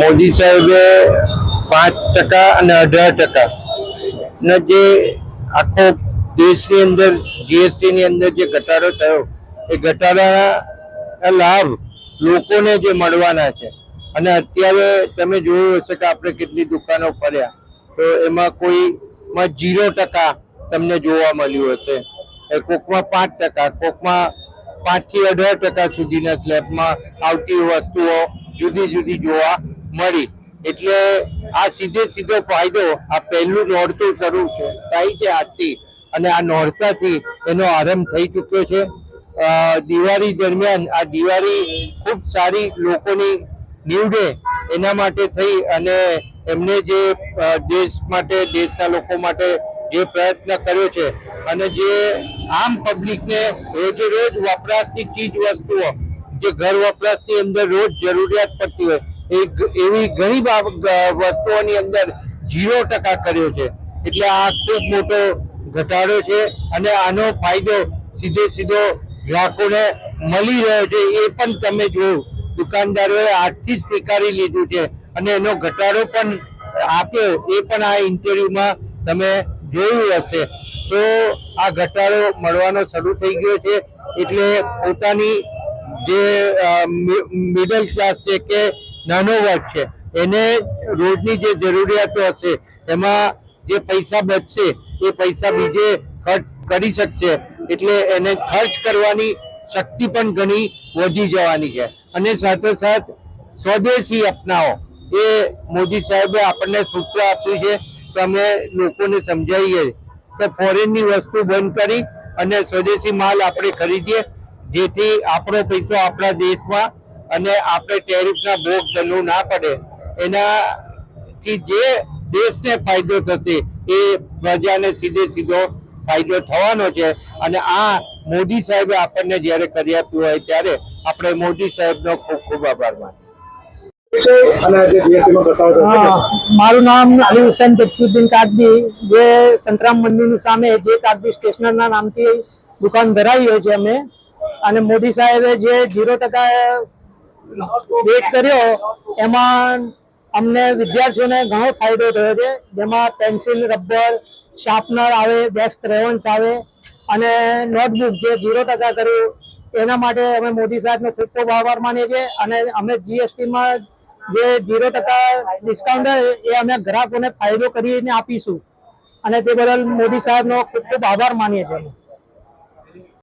મોદી સાહેબે 5% અને 18% ને જે આખો દેશની અંદર જીએસટી ની અંદર જે ઘટાડો થયો એ ઘટાડાના લાભ લોકોને જે મળવાના છે. અને અત્યારે તમે જોયું હશે કે આપણે કેટલી દુકાનો ફર્યા તો એમાં કોઈમાં 0% તમને જોવા મળ્યું હશે, કોકમાં 5%, કોકમાં 5 થી 18% સુધીના સ્લેબમાં આવતી વસ્તુઓ જુદી જુદી જોવા મળી. એટલે આ સીધો ફાયદો આ પહેલું નોરતું શરૂ થાય છે આજથી, અને આ નોરતાથી એનો આરંભ થઈ ચૂક્યો છે. દિવાળી દરમિયાન આ દિવાળી ખૂબ સારી લોકોની નીવડે એના માટે થઈ અને એમને જે દેશ માટે, દેશના લોકો માટે જે પ્રયત્ન કર્યો છે અને જે આમ પબ્લિકને રોજે રોજ વપરાશની ચીજ વસ્તુઓ જે ઘર વપરાશની અંદર રોજ જરૂરિયાત પડતી હોય એવી ઘણી વસ્તુઓની અંદર 0% કર્યો છે. એટલે આ ખૂબ મોટો ઘટાડો છે અને આનો ફાયદો સીધો ગ્રાહકોને મળી રહ્યો છે. એ પણ તમે જોયું, દુકાનદારોએ આજથી જ સ્વીકારી લીધું છે અને એનો ઘટાડો પણ આપ્યો એ પણ આ ઇન્ટરવ્યુમાં તમે જોયું હશે. તો આ ઘટાડો મળવાનો શરૂ થઈ ગયો છે. એટલે પોતાની જે મિડલ ક્લાસ છે કે નાનો વર્ગ છે એને રોજની જે જરૂરિયાતો હશે એમાં જે પૈસા બચશે એ પૈસા બીજે ખર્ચ કરી શકશે. એટલે એને ખર્ચ કરવાની શક્તિ પણ ઘણી વધી જવાની છે. અને સાથોસાથ સ્વદેશી અપનાવો એ મોદી સાહેબે આપણને સૂત્ર આપ્યું છે. તો અમે લોકોને સમજાવીએ કે ફોરેનની વસ્તુ બંધ કરી અને સ્વદેશી માલ આપણે ખરીદીએ, જેથી આપણો પૈસો આપણા દેશમાં અને આપણે ટેરિફના ભોગ બનવું ના પડે. એનાથી જે દેશને ફાયદો થશે એ પ્રજાને સીધો ફાયદો થવાનો છે. અને આ મોદી સાહેબે આપણને જ્યારે કરી આપ્યું હોય ત્યારે આપણે મોદી સાહેબનો ખૂબ ખૂબ આભાર માનીએ. મારું નામ અલી હુસૈન તકીઉદ્દીન કાદરી, જે સંતરામ મંદિરની સામે જે કાદરી સ્ટેશનરના નામથી દુકાન ધરાવી હોય છે અમે. અને મોદી સાહેબે જે 0% રેટ કર્યો એમાં અમને વિદ્યાર્થીઓને ઘણો ફાયદો થયો છે. જેમાં પેન્સિલ, રબર, શાર્પનર આવે, ડેસ્ક રેવન્સ આવે અને નોટબુક જે 0% કર્યું એના માટે અમે મોદી સાહેબનો ખૂબ ખૂબ આભાર માનીએ છીએ. અને અમે જીએસટીમાં જે 0% ડિસ્કાઉન્ટ એ અમે ગ્રાહકોને ફાયદો કરીને આપીશું અને તે બદલ મોદી સાહેબનો ખૂબ ખૂબ આભાર માનીએ છીએ.